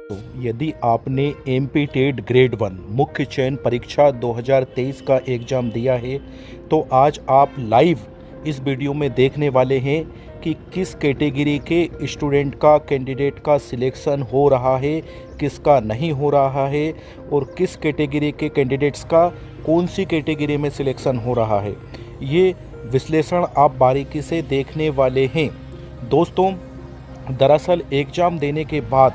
तो यदि आपने एमपी ग्रेड 1 मुख्य चयन परीक्षा 2023 का एग्ज़ाम दिया है तो आज आप लाइव इस वीडियो में देखने वाले हैं कि किस कैटेगरी के स्टूडेंट का कैंडिडेट का सिलेक्शन हो रहा है, किसका नहीं हो रहा है और किस कैटेगरी के कैंडिडेट्स का कौन सी कैटेगरी में सिलेक्शन हो रहा है। ये विश्लेषण आप बारीकी से देखने वाले हैं। दोस्तों, दरअसल एग्ज़ाम देने के बाद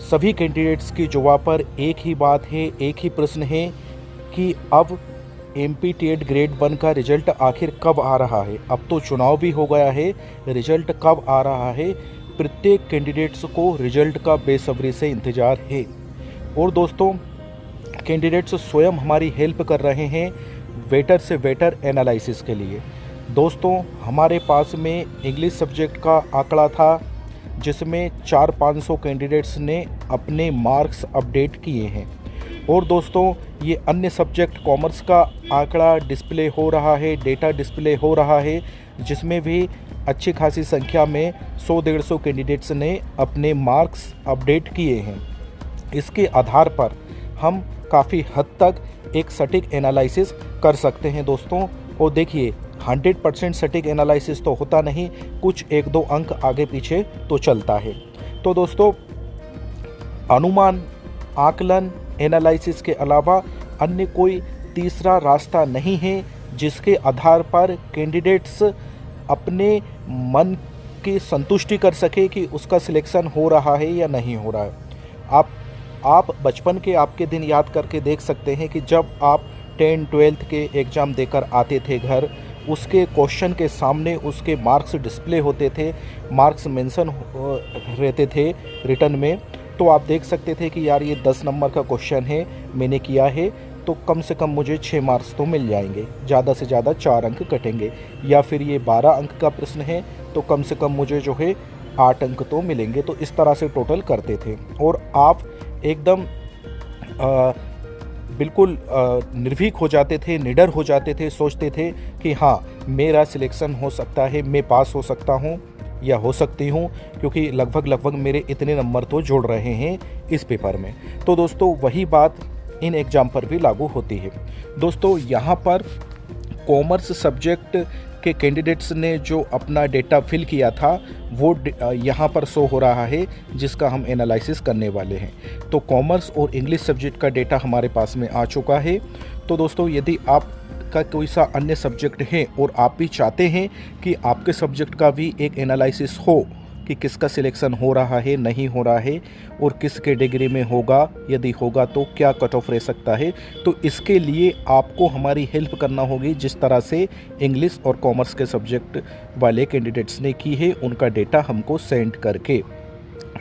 सभी कैंडिडेट्स की जवाब पर एक ही बात है, एक ही प्रश्न है कि अब एमपी ग्रेड 1 का रिजल्ट आखिर कब आ रहा है। अब तो चुनाव भी हो गया है, रिजल्ट कब आ रहा है। प्रत्येक कैंडिडेट्स को रिजल्ट का बेसब्री से इंतज़ार है। और दोस्तों, कैंडिडेट्स स्वयं हमारी हेल्प कर रहे हैं वेटर से वेटर एनालिसिस के लिए। दोस्तों, हमारे पास में इंग्लिश सब्जेक्ट का आंकड़ा था जिसमें 400-500 कैंडिडेट्स ने अपने मार्क्स अपडेट किए हैं। और दोस्तों, ये अन्य सब्जेक्ट कॉमर्स का आंकड़ा डिस्प्ले हो रहा है, डेटा डिस्प्ले हो रहा है, जिसमें भी अच्छी खासी संख्या में 100-150 कैंडिडेट्स ने अपने मार्क्स अपडेट किए हैं। इसके आधार पर हम काफ़ी हद तक एक सटीक एनालिसिस कर सकते हैं दोस्तों। और देखिए, 100% सटीक एनालिसिस तो होता नहीं, कुछ 1-2 अंक आगे पीछे तो चलता है। तो दोस्तों, अनुमान, आकलन, एनालिसिस के अलावा अन्य कोई तीसरा रास्ता नहीं है जिसके आधार पर कैंडिडेट्स अपने मन की संतुष्टि कर सके कि उसका सिलेक्शन हो रहा है या नहीं हो रहा है। आप बचपन के आपके दिन याद करके देख सकते हैं कि जब आप 10-12 के एग्ज़ाम देकर आते थे घर, उसके क्वेश्चन के सामने उसके मार्क्स डिस्प्ले होते थे, मार्क्स मेंशन रहते थे रिटर्न में, तो आप देख सकते थे कि यार ये 10 नंबर का क्वेश्चन है, मैंने किया है तो कम से कम मुझे 6 मार्क्स तो मिल जाएंगे, ज़्यादा से ज़्यादा 4 अंक कटेंगे। या फिर ये 12 अंक का प्रश्न है तो कम से कम मुझे जो है 8 अंक तो मिलेंगे। तो इस तरह से टोटल करते थे और आप एकदम बिल्कुल निर्भीक हो जाते थे, निडर हो जाते थे, सोचते थे कि हाँ, मेरा सिलेक्शन हो सकता है, मैं पास हो सकता हूँ या हो सकती हूँ, क्योंकि लगभग मेरे इतने नंबर तो जोड़ रहे हैं इस पेपर में। तो दोस्तों, वही बात इन एग्ज़ाम पर भी लागू होती है। दोस्तों, यहाँ पर कॉमर्स सब्जेक्ट के कैंडिडेट्स ने जो अपना डेटा फिल किया था वो यहाँ पर शो हो रहा है, जिसका हम एनालिसिस करने वाले हैं। तो कॉमर्स और इंग्लिश सब्जेक्ट का डेटा हमारे पास में आ चुका है। तो दोस्तों, यदि आपका कोई सा अन्य सब्जेक्ट है और आप भी चाहते हैं कि आपके सब्जेक्ट का भी एक एनालिसिस हो कि किसका सिलेक्शन हो रहा है, नहीं हो रहा है और किस कैटेगरी में होगा, यदि होगा तो क्या कट ऑफ रह सकता है, तो इसके लिए आपको हमारी हेल्प करना होगी, जिस तरह से इंग्लिश और कॉमर्स के सब्जेक्ट वाले कैंडिडेट्स ने की है उनका डेटा हमको सेंड करके।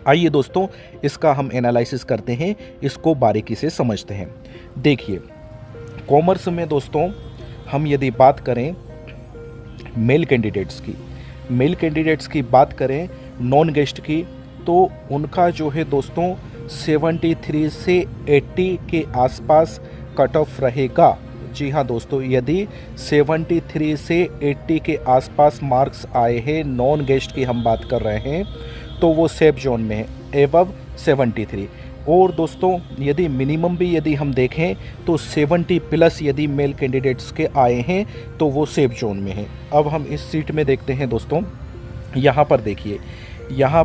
आइए दोस्तों, इसका हम एनालिसिस करते हैं, इसको बारीकी से समझते हैं। देखिए, कॉमर्स में दोस्तों हम यदि बात करें मेल कैंडिडेट्स की बात करें नॉन गेस्ट की, तो उनका जो है दोस्तों 73 से 80 के आसपास कट ऑफ रहेगा। जी हाँ दोस्तों, यदि 73 से 80 के आसपास मार्क्स आए हैं, नॉन गेस्ट की हम बात कर रहे हैं, तो वो सेफ जोन में है, एबव 73। और दोस्तों, यदि मिनिमम भी यदि हम देखें तो 70 प्लस यदि मेल कैंडिडेट्स के आए हैं तो वो सेफ जोन में है। अब हम इस सीट में देखते हैं दोस्तों, यहाँ पर देखिए, यहाँ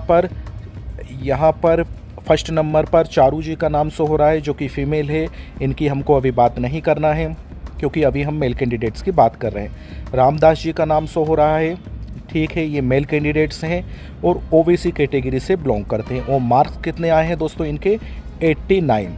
पर फर्स्ट नंबर पर चारू जी का नाम शो हो रहा है, जो कि फ़ीमेल है। इनकी हमको अभी बात नहीं करना है क्योंकि अभी हम मेल कैंडिडेट्स की बात कर रहे हैं। रामदास जी का नाम शो हो रहा है, ठीक है, ये मेल कैंडिडेट्स हैं और ओबीसी कैटेगरी से बिलोंग करते हैं। और मार्क्स कितने आए हैं दोस्तों इनके? 89।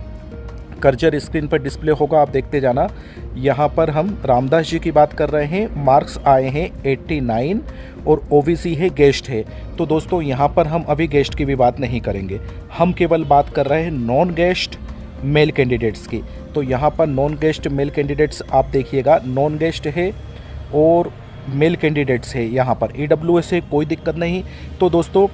कर्जर स्क्रीन पर डिस्प्ले होगा, आप देखते जाना। यहाँ पर हम रामदास जी की बात कर रहे हैं, मार्क्स आए हैं 89 और ओबीसी है, गेस्ट है। तो दोस्तों, यहाँ पर हम अभी गेस्ट की भी बात नहीं करेंगे, हम केवल बात कर रहे हैं नॉन गेस्ट मेल कैंडिडेट्स की। तो यहाँ पर नॉन गेस्ट मेल कैंडिडेट्स आप देखिएगा, नॉन गेस्ट है और मेल कैंडिडेट्स है। यहाँ पर EWS है, कोई दिक्कत नहीं। तो दोस्तों,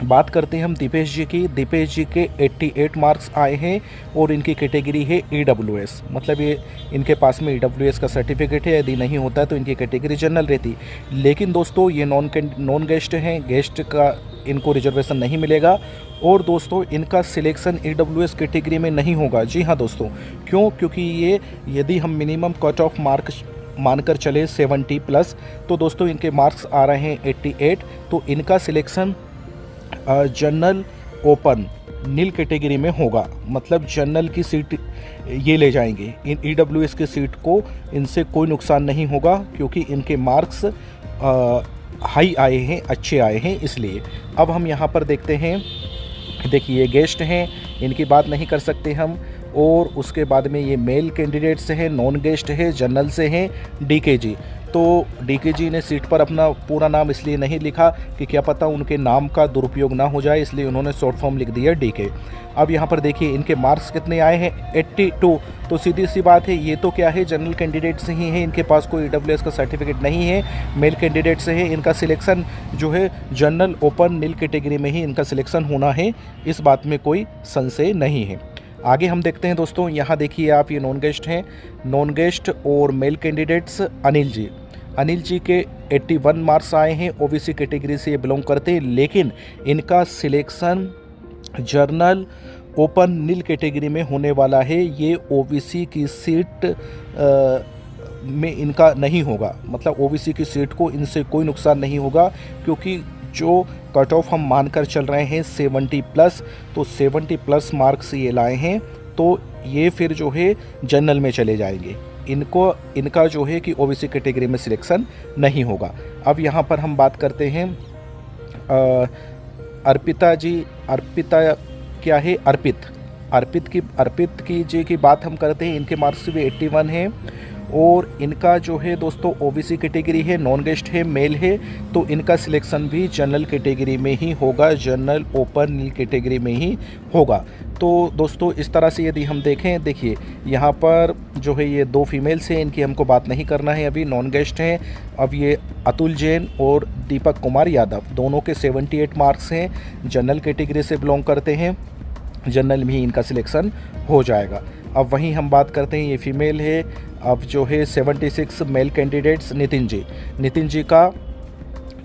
बात करते हैं हम दीपेश जी की। दीपेश जी के 88 मार्क्स आए हैं और इनकी कैटेगरी है EWS, मतलब ये इनके पास में EWS का सर्टिफिकेट है। यदि नहीं होता तो इनकी कैटेगरी जनरल रहती। लेकिन दोस्तों ये नॉन गेस्ट हैं, गेस्ट का इनको रिजर्वेशन नहीं मिलेगा। और दोस्तों इनका सिलेक्शन EWS कैटेगरी में नहीं होगा। जी हाँ दोस्तों, क्यों? क्योंकि ये यदि हम मिनिमम कट ऑफ मार्क्स मानकर चले 70 प्लस, तो दोस्तों इनके मार्क्स आ रहे हैं 88, तो इनका सिलेक्शन जनरल ओपन नील कैटेगरी में होगा। मतलब जनरल की सीट ये ले जाएंगे। इन EWS की सीट को इनसे कोई नुकसान नहीं होगा, क्योंकि इनके मार्क्स हाई आए हैं, अच्छे आए हैं इसलिए। अब हम यहाँ पर देखते हैं, देखिए ये गेस्ट हैं, इनकी बात नहीं कर सकते हम। और उसके बाद में ये मेल कैंडिडेट से हैं, नॉन गेस्ट है, जनरल से हैं DK जी। तो DK जी ने सीट पर अपना पूरा नाम इसलिए नहीं लिखा कि क्या पता उनके नाम का दुरुपयोग ना हो जाए, इसलिए उन्होंने शॉर्ट फॉर्म लिख दिया DK। अब यहाँ पर देखिए इनके मार्क्स कितने आए हैं, 82। तो सीधी सी बात है, ये तो क्या है, जनरल कैंडिडेट से ही है, इनके पास कोई EWS का सर्टिफिकेट नहीं है, मेल कैंडिडेट से है। इनका सिलेक्शन जो है जनरल ओपन नील कैटेगरी में ही इनका सिलेक्शन होना है, इस बात में कोई संशय नहीं है। आगे हम देखते हैं दोस्तों, यहाँ देखिए आप, ये नॉन गेस्ट हैं, नॉन गेस्ट और मेल कैंडिडेट्स अनिल जी। अनिल जी के 81 मार्क्स आए हैं, OBC कैटेगरी से ये बिलोंग करते हैं, लेकिन इनका सिलेक्शन जर्नल ओपन नील कैटेगरी में होने वाला है। ये OBC की सीट में इनका नहीं होगा, मतलब OBC की सीट को इनसे कोई नुकसान नहीं होगा, क्योंकि जो कट ऑफ हम मानकर चल रहे हैं 70 प्लस, तो 70 प्लस मार्क्स ये लाए हैं, तो ये फिर जो है जनरल में चले जाएंगे। इनका जो है कि OBC कैटेगरी में सिलेक्शन नहीं होगा। अब यहाँ पर हम बात करते हैं अर्पिता जी। अर्पिता क्या है, अर्पित की बात हम करते हैं। इनके मार्क्स भी 81 हैं और इनका जो है दोस्तों OBC कैटेगरी है, नॉन गेस्ट है, मेल है, तो इनका सिलेक्शन भी जनरल कैटेगरी में ही होगा, जनरल ओपन नील कैटेगरी में ही होगा। तो दोस्तों इस तरह से यदि हम देखें, देखिए यहाँ पर जो है ये 2 फीमेल्स हैं, इनकी हमको बात नहीं करना है अभी, नॉन गेस्ट हैं। अब ये अतुल जैन और दीपक कुमार यादव, दोनों के 78 मार्क्स हैं, जनरल कैटेगरी से बिलोंग करते हैं, जनरल में ही इनका सिलेक्शन हो जाएगा। अब वहीं हम बात करते हैं, ये फीमेल है। अब जो है 76 मेल कैंडिडेट्स, नितिन जी का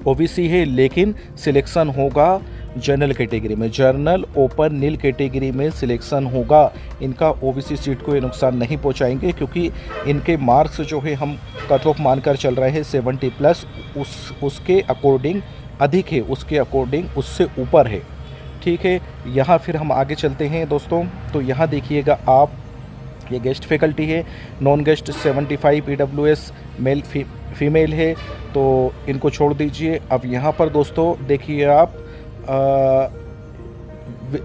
OBC है, लेकिन सिलेक्शन होगा जनरल कैटेगरी में, जनरल ओपन नील कैटेगरी में सिलेक्शन होगा। इनका OBC सीट को ये नुकसान नहीं पहुंचाएंगे, क्योंकि इनके मार्क्स जो है हम कट ऑफ मानकर चल रहे हैं 70 प्लस, उसके अकॉर्डिंग अधिक है, उसके अकॉर्डिंग उससे ऊपर है। ठीक है, यहाँ फिर हम आगे चलते हैं दोस्तों। तो यहाँ देखिएगा आप, ये गेस्ट फैकल्टी है, non guest 75 EWS male female है, तो इनको छोड़ दीजिए। अब यहाँ पर दोस्तों देखिए आप,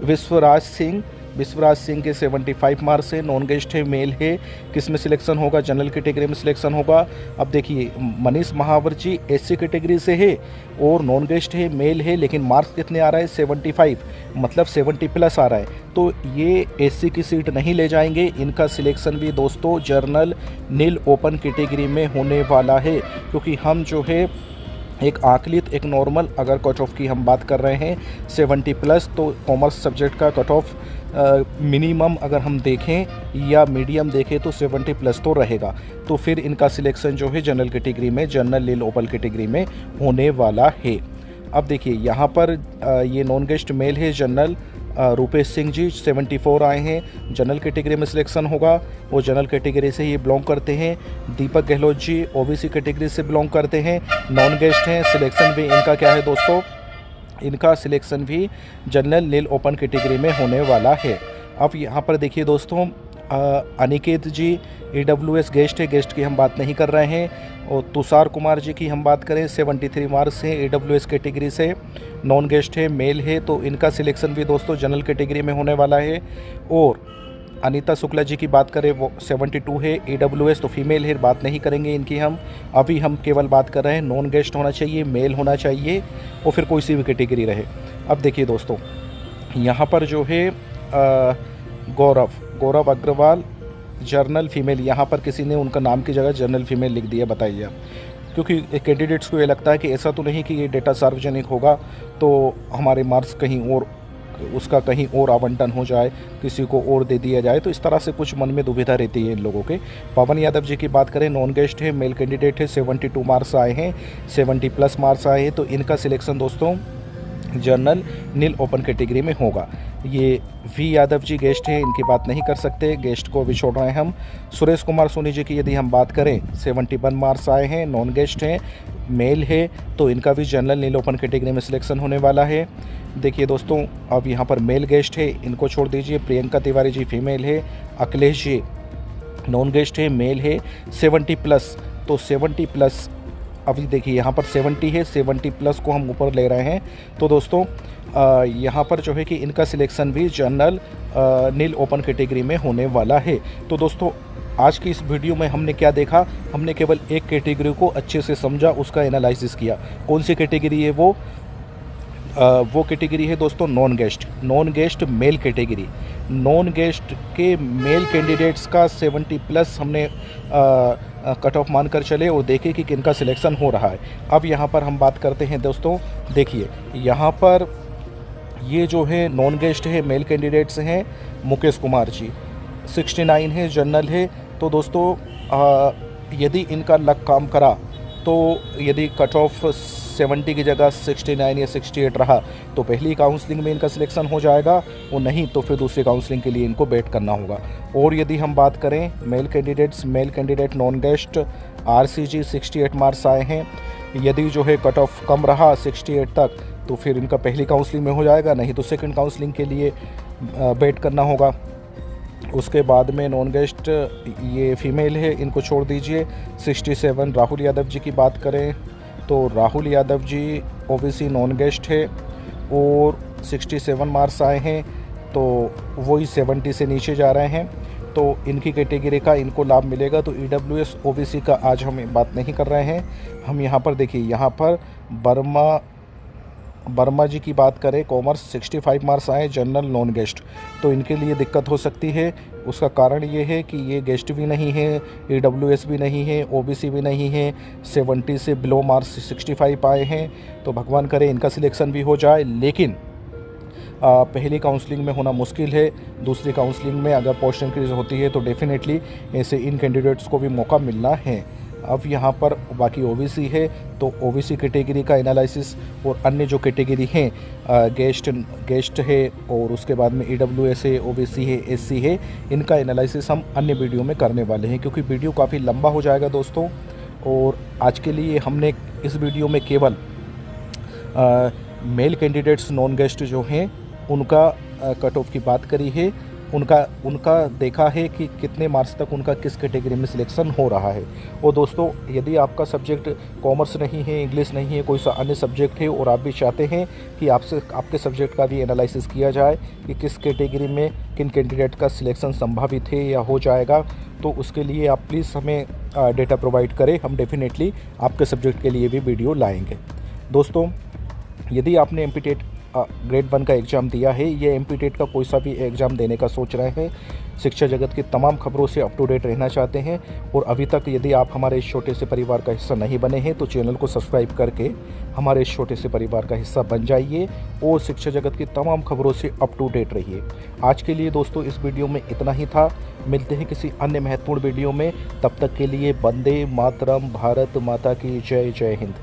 विश्वराज सिंह के 75 मार्क्स है, नॉन गेस्ट है, मेल है, किस में सिलेक्शन होगा, जनरल कैटेगरी में सिलेक्शन होगा। अब देखिए मनीष महावर जी SC कैटेगरी से है और नॉन गेस्ट है, मेल है, लेकिन मार्क्स कितने आ रहा है, 75, मतलब 70 प्लस आ रहा है, तो ये SC की सीट नहीं ले जाएंगे। इनका सिलेक्शन भी दोस्तों जर्नल नील ओपन कैटेगरी में होने वाला है, क्योंकि हम जो है एक आकलित, एक नॉर्मल, अगर कट ऑफ की हम बात कर रहे हैं 70 प्लस, तो कॉमर्स सब्जेक्ट का कट ऑफ मिनिमम अगर हम देखें या मीडियम देखें तो 70 प्लस तो रहेगा। तो फिर इनका सिलेक्शन जो है जनरल कैटेगरी में, जनरल नील ओपन कैटेगरी में होने वाला है। अब देखिए यहाँ पर ये नॉन गेस्ट मेल है, जनरल रूपेश सिंह जी 74 आए हैं, जनरल कैटेगरी में सिलेक्शन होगा, वो जनरल कैटेगरी से ही बिलोंग करते हैं। दीपक गहलोत जी OBC कैटेगरी से बिलोंग करते हैं, नॉन गेस्ट हैं, सिलेक्शन भी इनका क्या है दोस्तों, इनका सिलेक्शन भी जनरल नील ओपन कैटेगरी में होने वाला है। अब यहाँ पर देखिए दोस्तों, अनिकेत जी EWS गेस्ट है, गेस्ट की हम बात नहीं कर रहे हैं। और तुषार कुमार जी की हम बात करें, 73 मार्क्स हैं, EWS कैटेगरी से, नॉन गेस्ट है, मेल है, तो इनका सिलेक्शन भी दोस्तों जनरल कैटेगरी में होने वाला है। और अनीता शुक्ला जी की बात करें, वो 72 है, EWS, तो फीमेल है, बात नहीं करेंगे इनकी हम। अभी हम केवल बात कर रहे हैं नॉन गेस्ट होना चाहिए, मेल होना चाहिए, और फिर कोई सी भी कैटेगरी रहे। अब देखिए दोस्तों यहाँ पर जो है गौरव अग्रवाल, जर्नल फीमेल, यहाँ पर किसी ने उनका नाम की जगह जर्नल फीमेल लिख दिया, बताइए आप। क्योंकि कैंडिडेट्स को ये लगता है कि ऐसा तो नहीं कि ये डेटा सार्वजनिक होगा तो हमारे मार्क्स कहीं और, उसका कहीं और आवंटन हो जाए, किसी को और दे दिया जाए, तो इस तरह से कुछ मन में दुविधा रहती है इन लोगों के। पवन यादव जी की बात करें, नॉन गेस्ट है, मेल कैंडिडेट है, 72 मार्क्स आए हैं, 70+ मार्क्स आए हैं, तो इनका सिलेक्शन दोस्तों जनरल नील ओपन कैटेगरी में होगा। ये वी यादव जी गेस्ट हैं, इनकी बात नहीं कर सकते, गेस्ट को भी छोड़ रहे हैं हम। सुरेश कुमार सोनी जी की यदि हम बात करें, 71 मार्क्स आए हैं, नॉन गेस्ट हैं, मेल है, तो इनका भी जनरल नील ओपन कैटेगरी में सिलेक्शन होने वाला है। देखिए दोस्तों, अब यहाँ पर मेल गेस्ट है, इनको छोड़ दीजिए। प्रियंका तिवारी जी फीमेल है, अखिलेश जी नॉन गेस्ट है, मेल है, 70+, तो 70+, अभी देखिए यहाँ पर 70 है, 70+ को हम ऊपर ले रहे हैं। तो दोस्तों यहाँ पर जो है कि इनका सिलेक्शन भी जनरल नील ओपन कैटेगरी में होने वाला है। तो दोस्तों आज की इस वीडियो में हमने क्या देखा, हमने केवल एक कैटेगरी को अच्छे से समझा, उसका एनालिसिस किया। कौन सी कैटेगरी है वो कैटेगरी है दोस्तों non guest male category. Non guest के मेल कैंडिडेट्स का 70+ हमने कट ऑफ मानकर चले और देखें कि किनका सिलेक्शन हो रहा है। अब यहाँ पर हम बात करते हैं दोस्तों, देखिए यहाँ पर ये जो है नॉन गेस्ट है, मेल कैंडिडेट्स हैं मुकेश कुमार जी, 69 है, जनरल है। तो दोस्तों यदि इनका लक काम करा तो यदि कट ऑफ 70 की जगह 69 या 68 रहा तो पहली काउंसलिंग में इनका सिलेक्शन हो जाएगा, वो नहीं तो फिर दूसरी काउंसलिंग के लिए इनको वेट करना होगा। और यदि हम बात करें male candidate non guest RCG 68 marks आए हैं, यदि जो है कट ऑफ कम रहा 68 तक तो फिर इनका पहली काउंसलिंग में हो जाएगा, नहीं तो सेकंड काउंसलिंग के लिए वेट करना होगा। उसके बाद में नॉन गेस्ट ये फीमेल है, इनको छोड़ दीजिए। 67 राहुल यादव जी की बात करें तो Rahul Yadav ji OBC non guest है और 67 मार्क्स आए हैं, तो वही 70 से नीचे जा रहे हैं, तो इनकी कैटेगरी का इनको लाभ मिलेगा। तो EWS OBC का आज हम बात नहीं कर रहे हैं। हम यहाँ पर देखिए, यहाँ पर वर्मा जी की बात करें, कॉमर्स 65 मार्क्स आए, जनरल नॉन गेस्ट, तो इनके लिए दिक्कत हो सकती है। उसका कारण ये है कि ये गेस्ट भी नहीं है, EWS भी नहीं है, OBC भी नहीं है, 70 से बिलो मार्क्स 65 आए हैं, तो भगवान करे इनका सिलेक्शन भी हो जाए। लेकिन पहली काउंसलिंग में होना मुश्किल है, दूसरी काउंसलिंग में अगर पोस्ट इंक्रीज होती है तो डेफिनेटली ऐसे इन कैंडिडेट्स को भी मौका मिलना है। अब यहाँ पर बाकी OBC है, तो OBC कैटेगरी का एनालिसिस और अन्य जो कैटेगरी हैं गेस्ट है और उसके बाद में EWS है, OBC है, SC है, इनका एनालिसिस हम अन्य वीडियो में करने वाले हैं, क्योंकि वीडियो काफ़ी लंबा हो जाएगा दोस्तों। और आज के लिए हमने इस वीडियो में केवल मेल कैंडिडेट्स नॉन गेस्ट जो हैं उनका कट ऑफ की बात करी है, उनका देखा है कि कितने मार्क्स तक उनका किस कैटेगरी में सिलेक्शन हो रहा है। और दोस्तों यदि आपका सब्जेक्ट कॉमर्स नहीं है, इंग्लिश नहीं है, कोई सा अन्य सब्जेक्ट है और आप भी चाहते हैं कि आपके सब्जेक्ट का भी एनालिसिस किया जाए कि किस कैटेगरी में किन कैंडिडेट का सिलेक्शन संभावित है या हो जाएगा, तो उसके लिए आप प्लीज़ हमें डेटा प्रोवाइड करें, हम डेफिनेटली आपके सब्जेक्ट के लिए भी वीडियो लाएँगे। दोस्तों यदि आपने MPTET ग्रेड 1 का एग्ज़ाम दिया है, ये MPTET का कोई सा भी एग्ज़ाम देने का सोच रहे हैं, शिक्षा जगत की तमाम खबरों से अप टू डेट रहना चाहते हैं और अभी तक यदि आप हमारे इस छोटे से परिवार का हिस्सा नहीं बने हैं तो चैनल को सब्सक्राइब करके हमारे इस छोटे से परिवार का हिस्सा बन जाइए और शिक्षा जगत की तमाम खबरों से अप टू डेट रहिए। आज के लिए दोस्तों इस वीडियो में इतना ही था, मिलते हैं किसी अन्य महत्वपूर्ण वीडियो में, तब तक के लिए वंदे मातरम, भारत माता की जय, जय हिंद।